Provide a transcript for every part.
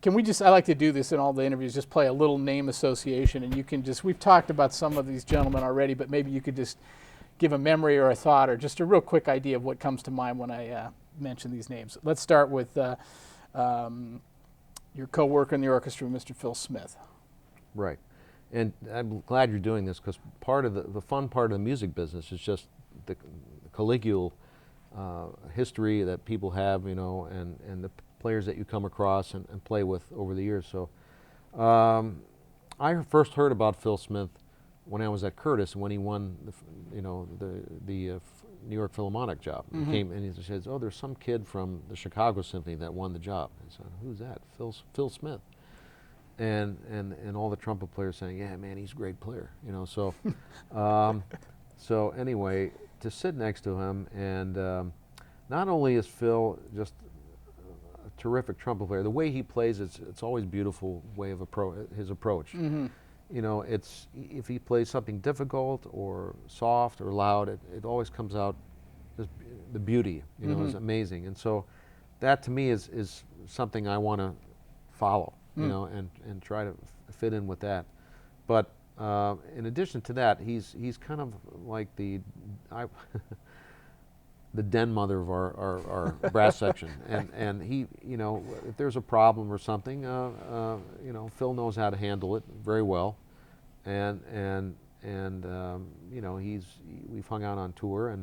Can we just, I like to do this in all the interviews, just play a little name association, and you can just, we've talked about some of these gentlemen already, but maybe you could just give a memory or a thought or just a real quick idea of what comes to mind when I mention these names. Let's start with your co-worker in the orchestra, Mr. Phil Smith. Right. And I'm glad you're doing this, because part of the fun part of the music business is just the collegial history that people have, you know, and the players that you come across and play with over the years. So I first heard about Phil Smith when I was at Curtis, when he won the New York Philharmonic job. Mm-hmm. He came and he says, "Oh, there's some kid from the Chicago Symphony that won the job." I said, "Who's that?" Phil Smith. And all the trumpet players saying, "Yeah, man, he's a great player," you know. So so anyway, to sit next to him, and not only is Phil just a terrific trumpet player, the way he plays, it's always beautiful way of his approach. Mm-hmm. You know, it's, if he plays something difficult or soft or loud, it always comes out, just the beauty, you know, is amazing. And so that to me is something I want to follow, you know, and try to fit in with that. But in addition to that, he's kind of like the den mother of our brass section, and he, you know, if there's a problem or something, you know, Phil knows how to handle it very well, and you know, we've hung out on tour,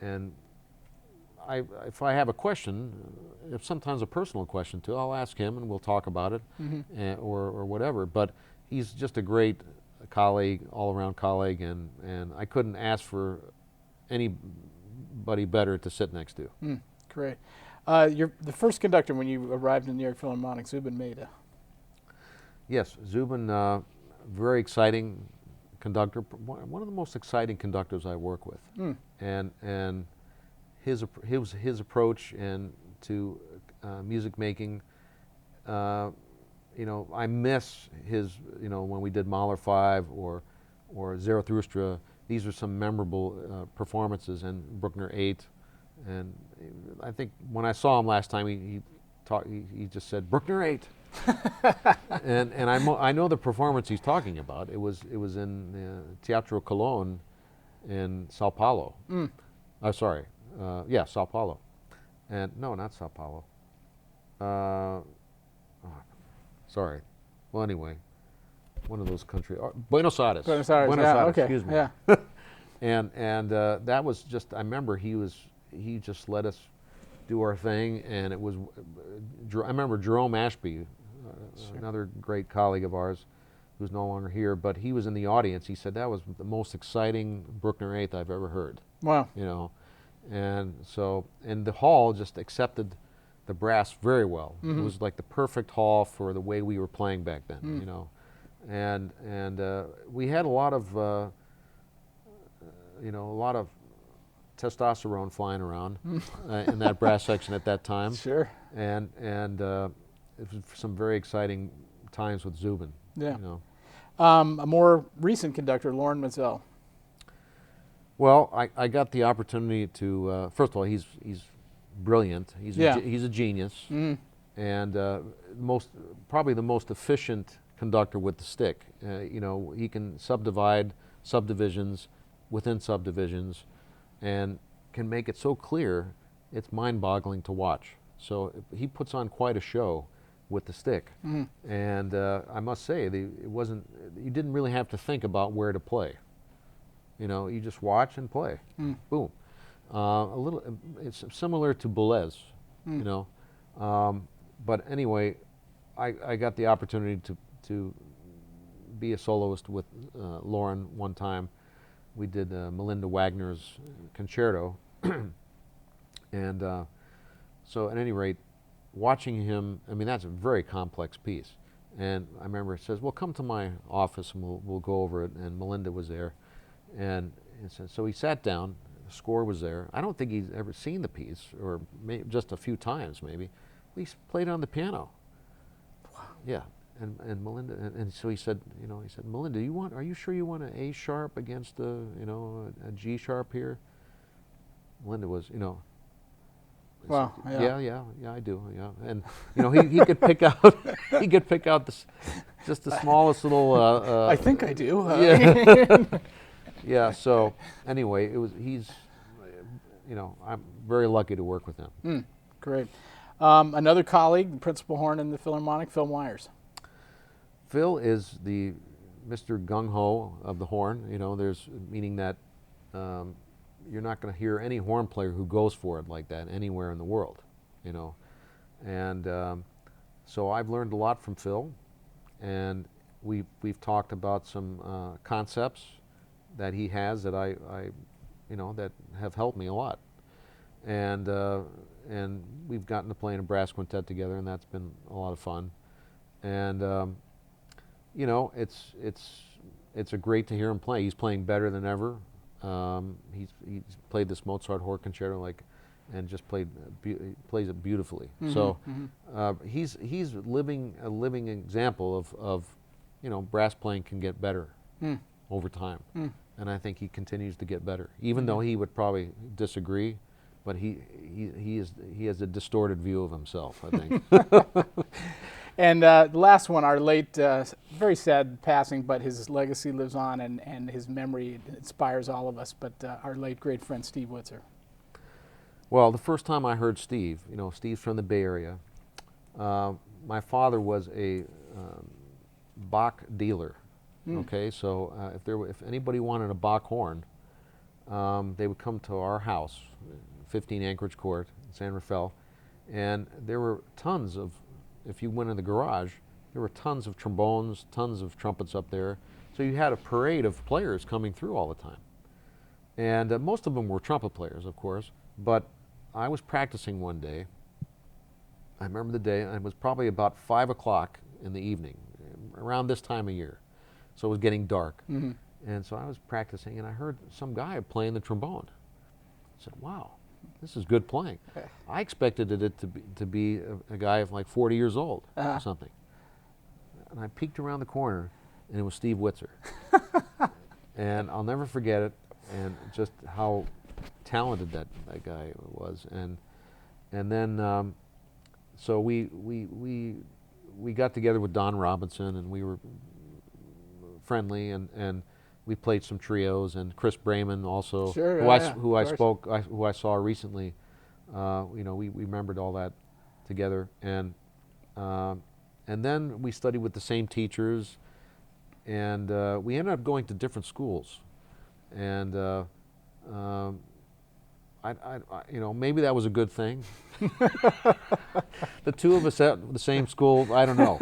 and if I have a question, if sometimes a personal question too, I'll ask him and we'll talk about it, or whatever. But he's just a great colleague, all-around colleague, and I couldn't ask for anybody better to sit next to. Great. You're the first conductor when you arrived in New York Philharmonic, Zubin Mehta. Yes, Zubin, very exciting conductor, one of the most exciting conductors I work with, and his approach and to music making. You know, I miss his, you know, when we did Mahler 5 or Zarathustra. These are some memorable performances, and Bruckner 8. And I think when I saw him last time, he just said Bruckner 8. and I know the performance he's talking about. It was in Teatro Colón in Sao Paulo. Sorry, yeah, Sao Paulo. And no, not Sao Paulo. Sorry. Well, anyway, one of those countries. Buenos Aires. Buenos Aires. Buenos Yeah, Aires. okay. Excuse me. Yeah. and that was just. I remember he just let us do our thing, and it was. I remember Jerome Ashby, another great colleague of ours, who's no longer here, but he was in the audience. He said that was the most exciting Bruckner 8th I've ever heard. Wow. You know, and so, and the hall just accepted the brass very well. It was like the perfect hall for the way we were playing back then, you know, and we had a lot of you know, a lot of testosterone flying around in that brass section at that time. Sure. And it was some very exciting times with Zubin. Yeah. You know. A more recent conductor, Loren Mazel. Well, I got the opportunity to. First of all, he's brilliant. He's a genius, and probably the most efficient conductor with the stick. You know, he can subdivide subdivisions within subdivisions, and can make it so clear it's mind-boggling to watch. So he puts on quite a show with the stick, and I must say, it wasn't. You didn't really have to think about where to play. You know, you just watch and play. Boom. It's similar to Boulez, you know. But anyway, I got the opportunity to be a soloist with Loren one time. We did Melinda Wagner's concerto, and so at any rate, watching him, I mean, that's a very complex piece. And I remember it says, "Well, come to my office and we'll go over it." And Melinda was there, and so he sat down. The score was there. I don't think he's ever seen the piece, or just a few times maybe. We played it on the piano. Wow. Yeah. And Melinda, and so he said, Melinda, are you sure you want an A sharp against a G sharp here? Melinda was, Well, yeah. Yeah, I do. Yeah, and you know, he could pick out he could pick out just the smallest little. I think I do. Yeah. Yeah. So anyway, he's, you know, I'm very lucky to work with him. Great. Another colleague, principal horn in the Philharmonic, Phil Myers. Phil is the Mr. Gung Ho of the horn. You know, there's meaning that you're not going to hear any horn player who goes for it like that anywhere in the world. You know, and so I've learned a lot from Phil, and we've talked about some concepts that he has that I you know, that have helped me a lot, and we've gotten to play in a brass quintet together, and that's been a lot of fun, and you know, it's a great to hear him play. He's playing better than ever. He's played this Mozart horn concerto and just plays it beautifully. So he's a living example of you know, brass playing can get better over time, and I think he continues to get better, even though he would probably disagree, but he has a distorted view of himself, I think. And the last one, our late, very sad passing, but his legacy lives on, and his memory inspires all of us, but our late great friend Steve Witzer. Well, the first time I heard Steve, you know, Steve's from the Bay Area. My father was a Bach dealer. Okay, so if anybody wanted a Bach horn, they would come to our house, 15 Anchorage Court in San Rafael, and there were tons of, if you went in the garage, there were tons of trombones, tons of trumpets up there. So you had a parade of players coming through all the time. And most of them were trumpet players, of course, but I was practicing one day. I remember the day, and it was probably about 5 o'clock in the evening, around this time of year. So it was getting dark. And so I was practicing, and I heard some guy playing the trombone. I said, wow, this is good playing. I expected it to be a guy of like 40 years old or something. And I peeked around the corner, and it was Steve Witzer. And I'll never forget it, and just how talented that guy was. And then, so we got together with Don Robinson, and we were friendly, and we played some trios, and Chris Brayman also, who I saw recently. You know, we remembered all that together, and then we studied with the same teachers, and we ended up going to different schools, and you know, maybe that was a good thing. The two of us at the same school, I don't know.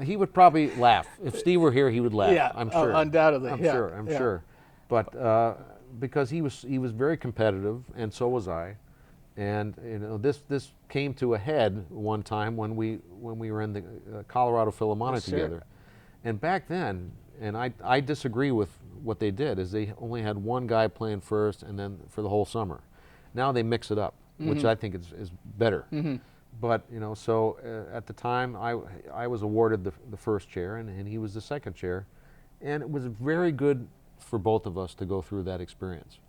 He would probably laugh. If Steve were here, he would laugh. Yeah, I'm sure. Undoubtedly. I'm sure. But because he was very competitive, and so was I, and you know, this came to a head one time when we were in the Colorado Philharmonic together, and back then, and I disagree with what they did, is they only had one guy playing first, and then for the whole summer. Now they mix it up, which I think is better. But you know, so at the time, I was awarded the first chair, and he was the second chair, and it was very good for both of us to go through that experience.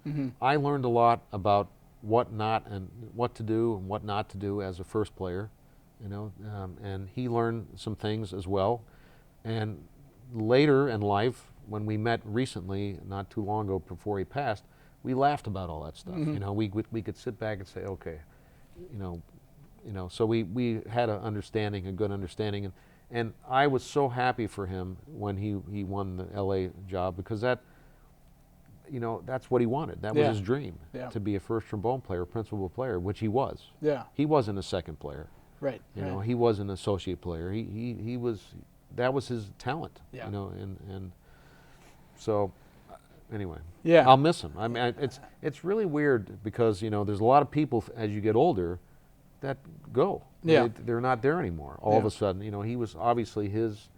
I learned a lot about what to do and what not to do as a first player, you know, and he learned some things as well. And later in life, when we met recently, not too long ago before he passed, we laughed about all that stuff. You know, we could sit back and say, okay, you know. So we had a good understanding, and I was so happy for him when he won the LA job, because that, you know, that's what he wanted. That was his dream, to be a first trombone player, principal player, which he was. He wasn't a second player. Right. You know, he was an associate player. He was, that was his talent. You know, and so anyway. I'll miss him. I mean, it's really weird, because you know, there's a lot of people as you get older that go. They're not there anymore. All of a sudden, you know, he was obviously his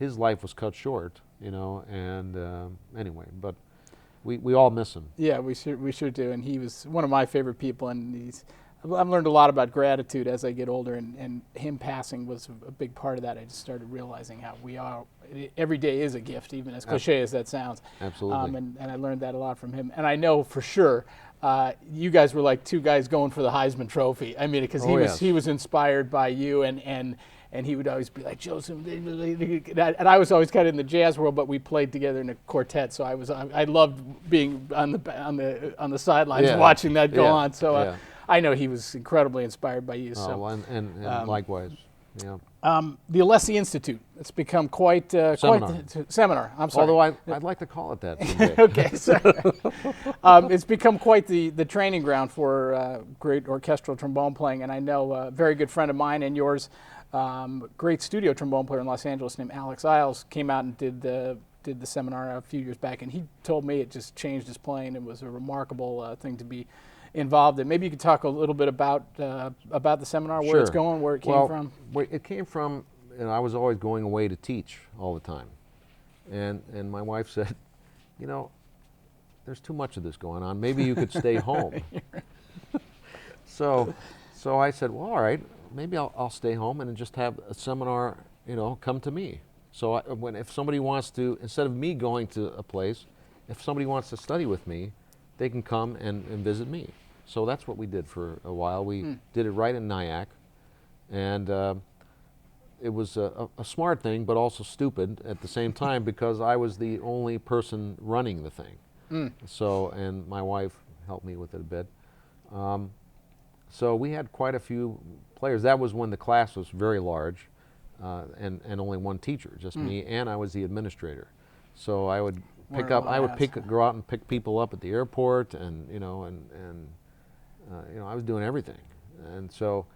life was cut short, you know, and anyway, but we all miss him. Yeah, we sure do, and he was one of my favorite people, and he's I've learned a lot about gratitude as I get older, and him passing was a big part of that. I just started realizing how every day is a gift, even as cliche as that sounds. Absolutely. And I learned that a lot from him. And I know for sure you guys were like two guys going for the Heisman Trophy. I mean, because he was inspired by you, and he would always be like, Joseph, and I was always kind of in the jazz world, but we played together in a quartet, so I loved being on the sidelines watching that go on. So I know he was incredibly inspired by you. So and likewise, yeah. The Alessi Institute. It's become quite seminar. I'm sorry. Although I'd like to call it that someday. Okay, so it's become quite the training ground for great orchestral trombone playing, and I know a very good friend of mine and yours, great studio trombone player in Los Angeles named Alex Isles, came out and did the seminar a few years back, and he told me it just changed his playing. It was a remarkable thing to be involved in. Maybe you could talk a little bit about the seminar, where it's going, where it came from. It came from, and I was always going away to teach all the time, and my wife said, you know, there's too much of this going on. Maybe you could stay home. So I said, well, all right, maybe I'll stay home and just have a seminar, come to me. So if somebody wants to, instead of me going to a place, if somebody wants to study with me, they can come and visit me. So that's what we did for a while. We did it right in Nyack, and it was a smart thing, but also stupid at the same time, because I was the only person running the thing. So, and my wife helped me with it a bit. So we had quite a few players. That was when the class was very large, and only one teacher, just me, and I was the administrator. So I would go out and pick people up at the airport, and I was doing everything. And so,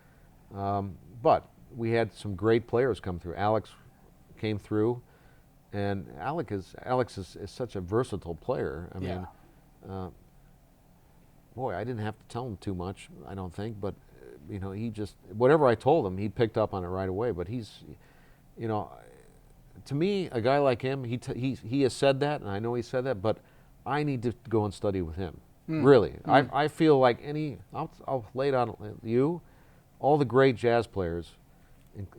but we had some great players come through. Alex came through, and Alex is such a versatile player. I mean, boy, I didn't have to tell him too much, I don't think, but he just, whatever I told him, he picked up on it right away. But he's, to me, a guy like him, he has said that, and I know he said that, but I need to go and study with him. Really. I feel like I'll lay it out you, all the great jazz players,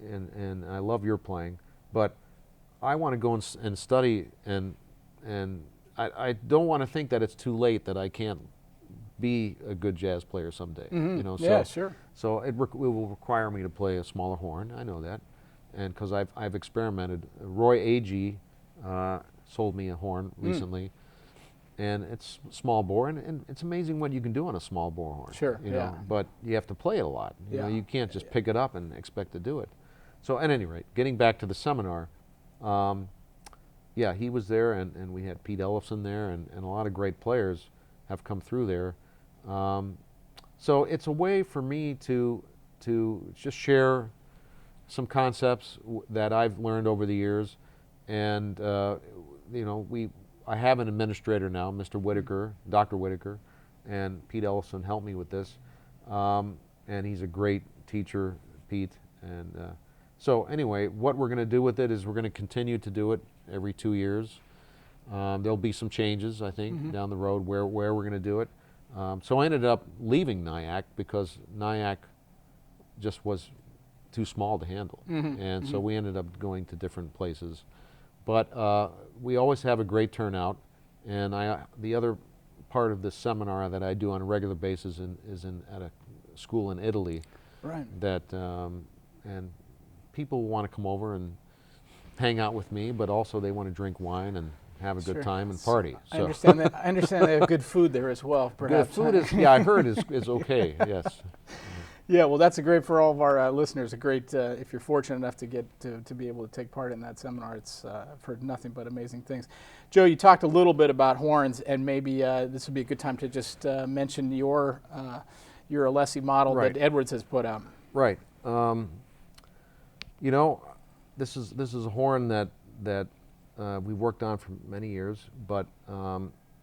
and I love your playing, but I want to go and study, and I don't want to think that it's too late, that I can't be a good jazz player someday. Yeah, sure. So it will require me to play a smaller horn. I know that, and because I've experimented. Roy Agee sold me a horn recently, and it's small bore, and it's amazing what you can do on a small bore horn. Sure. But you have to play it a lot. You can't just pick it up and expect to do it. So at any rate, getting back to the seminar, he was there, and we had Pete Ellefson there, and a lot of great players have come through there. So it's a way for me to just share some concepts that I've learned over the years, and I have an administrator now, Mr. Whitaker, Dr. Whitaker, and Pete Ellison helped me with this, and he's a great teacher, Pete. And so anyway, what we're going to do with it is we're going to continue to do it every 2 years. There'll be some changes, I think, down the road where we're going to do it. So I ended up leaving Nyack because Nyack just was too small to handle. And so we ended up going to different places. But we always have a great turnout. And the other part of this seminar that I do on a regular basis is at a school in Italy. Right. That, and people want to come over and hang out with me, but also they want to drink wine and have a good time and party. I understand that. I understand they have good food there as well. Perhaps. Good food is, I heard is okay. Yes. Yeah, well, that's a great for all of our listeners. A great if you're fortunate enough to get to be able to take part in that seminar. It's I've heard nothing but amazing things. Joe, you talked a little bit about horns, and maybe this would be a good time to just mention your Alessi model that Edwards has put out. Right. This is a horn that we've worked on for many years, but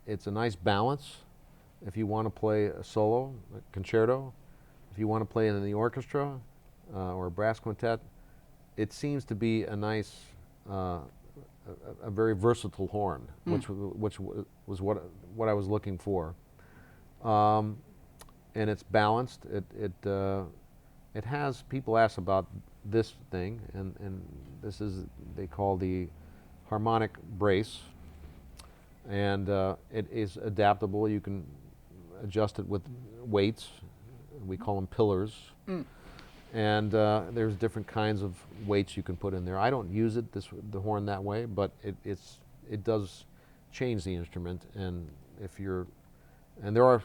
it's a nice balance if you want to play a solo, a concerto. If you want to play in the orchestra or a brass quintet, it seems to be a nice, a very versatile horn, which was what I was looking for. and it's balanced. It has, people ask about this thing, and this is, they call the harmonic brace, and it is adaptable. You can adjust it with weights. We call them pillars. And there's different kinds of weights you can put in there. I don't use it, the horn, that way, but it does change the instrument. And and there are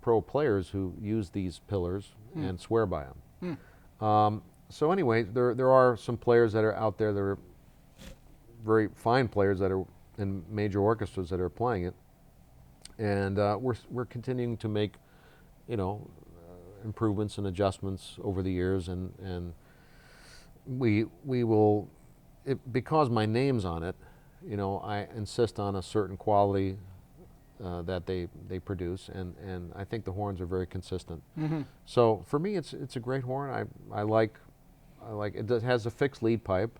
pro players who use these pillars and swear by them. So anyway, there are some players that are out there that are very fine players that are in major orchestras that are playing it, and we're continuing to make, improvements and adjustments over the years, and we will, because my name's on it, I insist on a certain quality that they produce, and I think the horns are very consistent. So for me, it's a great horn. I like it. Has a fixed lead pipe,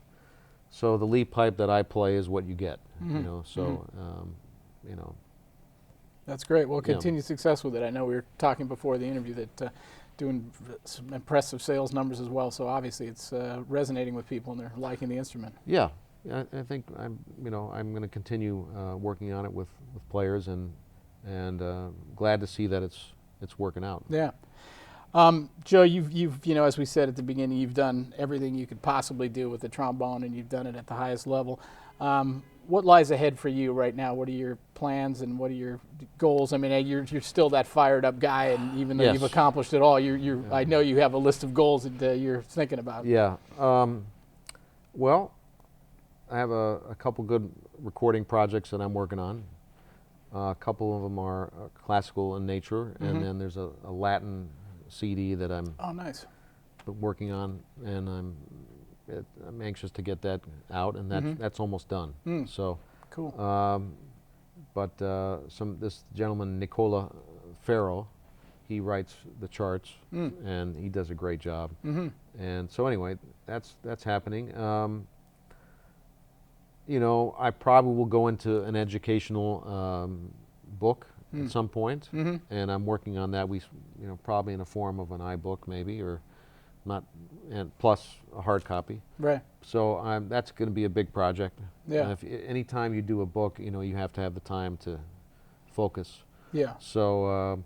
so the lead pipe that I play is what you get. That's great. Well, continued success with it. I know we were talking before the interview that doing some impressive sales numbers as well. So obviously it's resonating with people and they're liking the instrument. Yeah, I think I'm going to continue working on it with players, and glad to see that it's working out. Yeah. Joe, you've as we said at the beginning, you've done everything you could possibly do with the trombone, and you've done it at the highest level. What lies ahead for you right now? What are your plans and what are your goals? I mean, you're still that fired up guy, and even though you've accomplished it all, I know you have a list of goals that you're thinking about. Yeah. Well, I have a couple good recording projects that I'm working on. A couple of them are classical in nature, and then there's a Latin CD that I'm working on, and I'm anxious to get that out, and that's almost done. So cool. But this gentleman Nicola Ferro, he writes the charts, and he does a great job. And so anyway, that's happening. I probably will go into an educational book at some point, and I'm working on that. Probably in the form of an iBook, maybe, or not, and plus a hard copy. Right. So that's going to be a big project. Yeah. Anytime you do a book, you have to have the time to focus. Yeah. So,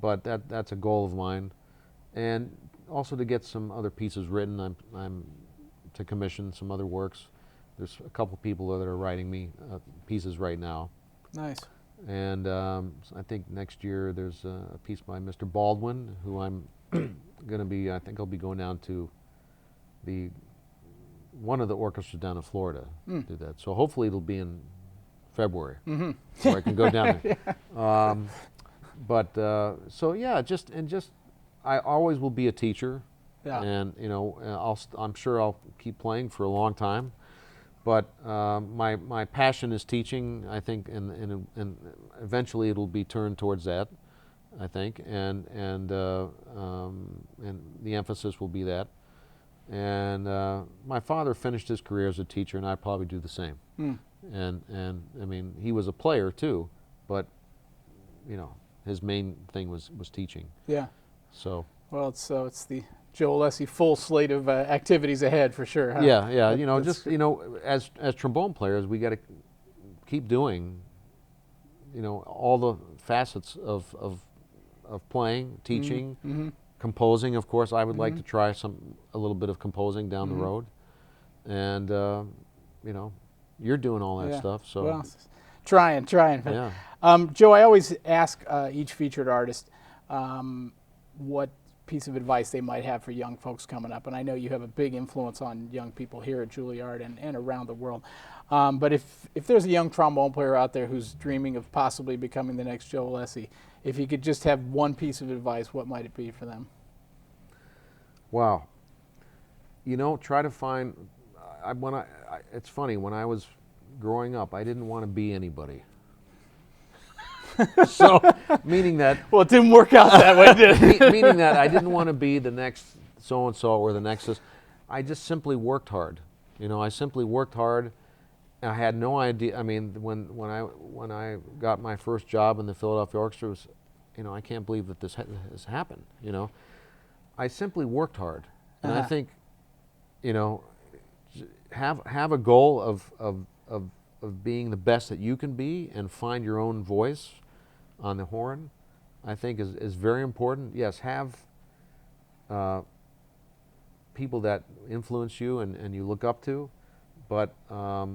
but that's a goal of mine, and also to get some other pieces written. I'm to commission some other works. There's a couple people that are writing me pieces right now. Nice. And I think next year there's a piece by Mr. Baldwin, who I'm going to be, I think I'll be going down to one of the orchestras down in Florida to do that. So hopefully it'll be in February, where I can go down there. So yeah, I always will be a teacher, and I'm sure I'll keep playing for a long time. But my passion is teaching, I think, and eventually it'll be turned towards that, I think, and the emphasis will be that. And my father finished his career as a teacher, and I'd probably do the same. And I mean, he was a player too, but his main thing was teaching. Yeah. So. Well, it's the Joe Alessi full slate of activities ahead for sure. Huh? Yeah. As trombone players, we got to keep doing, all the facets of playing, teaching, composing. Of course, I would like to try a little bit of composing down the road, and you're doing all that stuff. So well, trying. Yeah. Joe, I always ask each featured artist what piece of advice they might have for young folks coming up, and I know you have a big influence on young people here at Juilliard and around the world. But if there's a young trombone player out there who's dreaming of possibly becoming the next Joe Alessi, if you could just have one piece of advice, what might it be for them? Wow. Try to find. It's funny, when I was growing up, I didn't want to be anybody. So, meaning that... Well, it didn't work out that way, did it? Meaning that I didn't want to be the next so-and-so or the next this. I just simply worked hard. I simply worked hard. I had no idea. I mean, when I got my first job in the Philadelphia Orchestra, I can't believe that this has happened. I simply worked hard, and I think, have a goal of being the best that you can be, and find your own voice on the horn. I think is very important. Yes, have people that influence you and you look up to, but for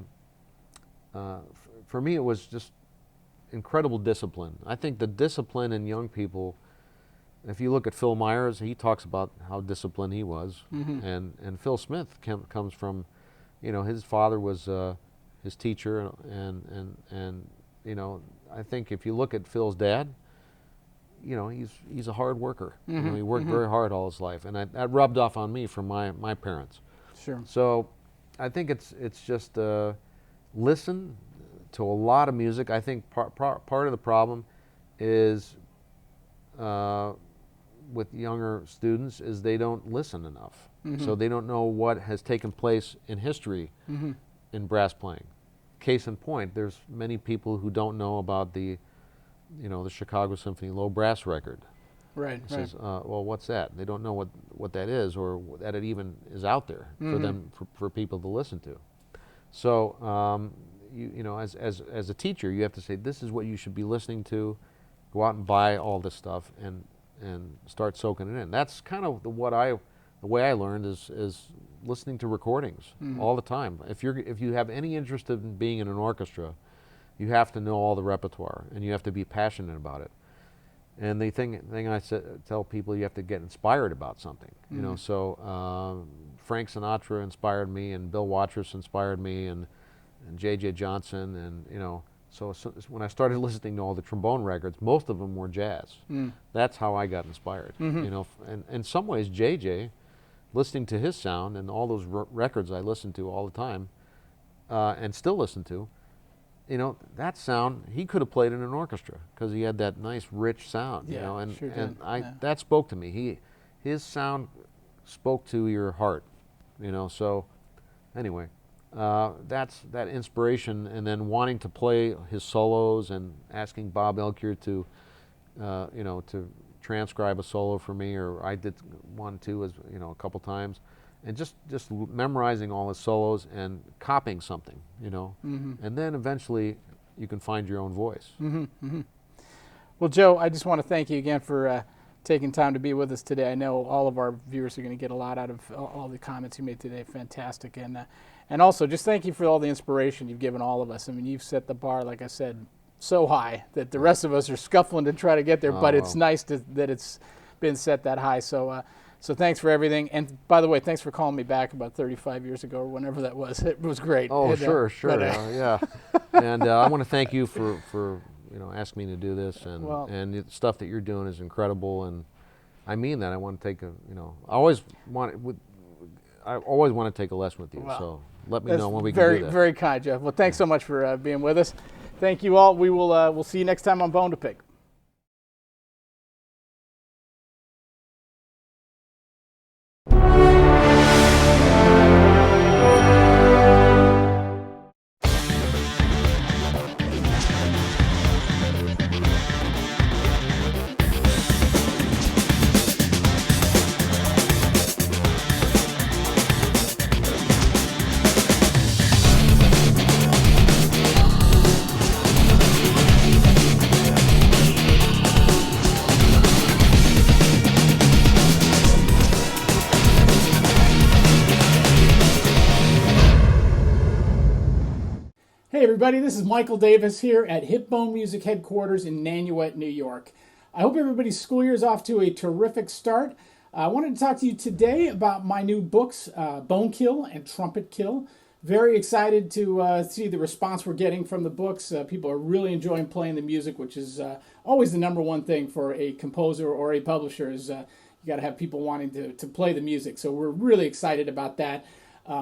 me it was just incredible discipline. I think the discipline in young people, if you look at Phil Myers, he talks about how disciplined he was, and Phil Smith comes from, his father was his teacher, and I think if you look at Phil's dad, he's a hard worker. He worked very hard all his life, and that rubbed off on me from my parents. Sure. So I think it's just listen to a lot of music. I think part of the problem is with younger students is they don't listen enough. So they don't know what has taken place in history in brass playing. Case in point, there's many people who don't know about the Chicago Symphony low brass record. Right. Says, well, what's that? They don't know what that is, or that it even is out there for them, for people to listen to. So, as a teacher, you have to say, this is what you should be listening to. Go out and buy all this stuff and start soaking it in. That's kind of the way I learned is listening to recordings all the time. If you have any interest in being in an orchestra, you have to know all the repertoire, and you have to be passionate about it. And the thing I tell people, you have to get inspired about something. So Frank Sinatra inspired me, and Bill Watrous inspired me, and J.J. Johnson, and so when I started listening to all the trombone records, most of them were jazz. That's how I got inspired. And in some ways, J.J., listening to his sound and all those records I listened to all the time, and still listen to, that sound he could have played in an orchestra because he had that nice rich sound. That spoke to me. His sound spoke to your heart. So anyway, that's that inspiration, and then wanting to play his solos and asking Bob Elkier to to transcribe a solo for me, or I did one too, a couple times, and just memorizing all his solos and copying something, and then eventually you can find your own voice. Well, Joe, I just want to thank you again for taking time to be with us today. I know all of our viewers are going to get a lot out of all the comments you made today. Fantastic. And also just thank you for all the inspiration you've given all of us. I mean, you've set the bar, like I said, so high that the rest of us are scuffling to try to get there, but it's nice that it's been set that high. So thanks for everything. And by the way, thanks for calling me back about 35 years ago or whenever that was. It was great. Sure. Yeah. And I want to thank you for asking me to do this, and the stuff that you're doing is incredible, and I mean that. I want to take I always want to take a lesson with you. Well, so let me know when we can do that. Very kind, Jeff. Well, thanks so much for being with us. Thank you all. We will we'll see you next time on Bone2Pick. Hey everybody, this is Michael Davis here at hip-bonemusic headquarters in Nanuet, New York. I hope everybody's school year is off to a terrific start. I wanted to talk to you today about my new books, Bone Kill and Trumpet Kill. Very excited to see the response we're getting from the books. People are really enjoying playing the music, which is always the number one thing for a composer or a publisher is you got to have people wanting to play the music. So we're really excited about that.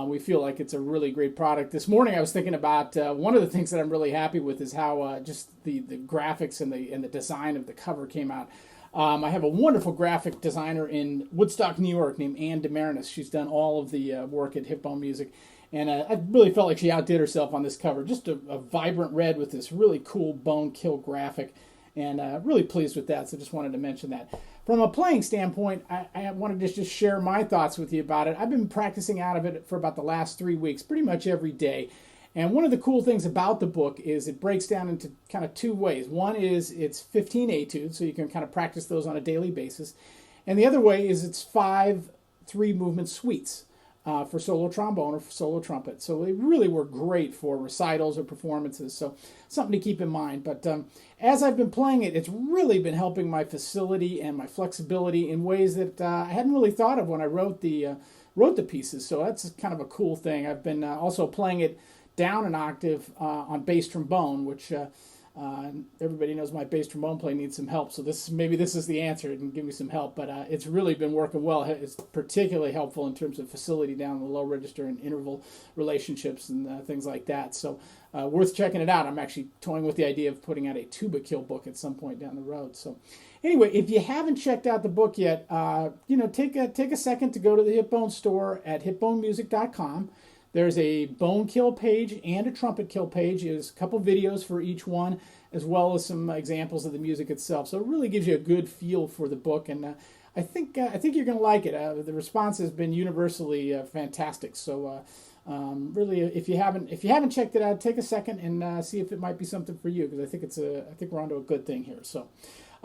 We feel like it's a really great product. This morning I was thinking about one of the things that I'm really happy with is how just the graphics and the design of the cover came out. I have a wonderful graphic designer in Woodstock, New York named Ann DeMarinis. She's done all of the work at Hip Bone Music. And I really felt like she outdid herself on this cover. Just a vibrant red with this really cool bone kill graphic. and really pleased with that. So just wanted to mention that. From a playing standpoint, I wanted to just share my thoughts with you about it. I've been practicing out of it for about the last 3 weeks, pretty much every day. And one of the cool things about the book is it breaks down into kind of two ways. One is it's 15 etudes, so you can kind of practice those on a daily basis. And the other way is it's 5 3-movement suites for solo trombone or for solo trumpet. So they really were great for recitals or performances. So something to keep in mind. But as I've been playing it, it's really been helping my facility and my flexibility in ways that I hadn't really thought of when I wrote the pieces. So that's kind of a cool thing. I've been also playing it down an octave on bass trombone, which everybody knows my bass trombone playing needs some help. So maybe this is the answer. It can give me some help, but it's really been working well. It's particularly helpful in terms of facility down the low register and interval relationships and things like that. So worth checking it out. I'm actually toying with the idea of putting out a tuba kill book at some point down the road. So anyway, if you haven't checked out the book yet, take a second to go to the Hip-Bone store at hip-bonemusic.com. There's a bone kill page and a trumpet kill page. There's a couple videos for each one, as well as some examples of the music itself. So it really gives you a good feel for the book, and I think you're going to like it. The response has been universally fantastic. So really, if you haven't checked it out, take a second and see if it might be something for you, because I think we're onto a good thing here. So.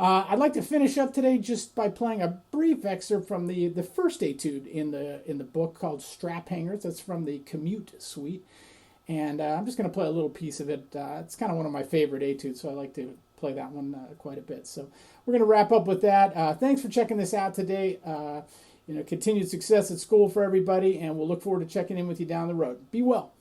I'd like to finish up today just by playing a brief excerpt from the first etude in the book called Strap Hangers. That's from the Commute Suite. And I'm just going to play a little piece of it. It's kind of one of my favorite etudes, so I like to play that one quite a bit. So we're going to wrap up with that. Thanks for checking this out today. Continued success at school for everybody, and we'll look forward to checking in with you down the road. Be well.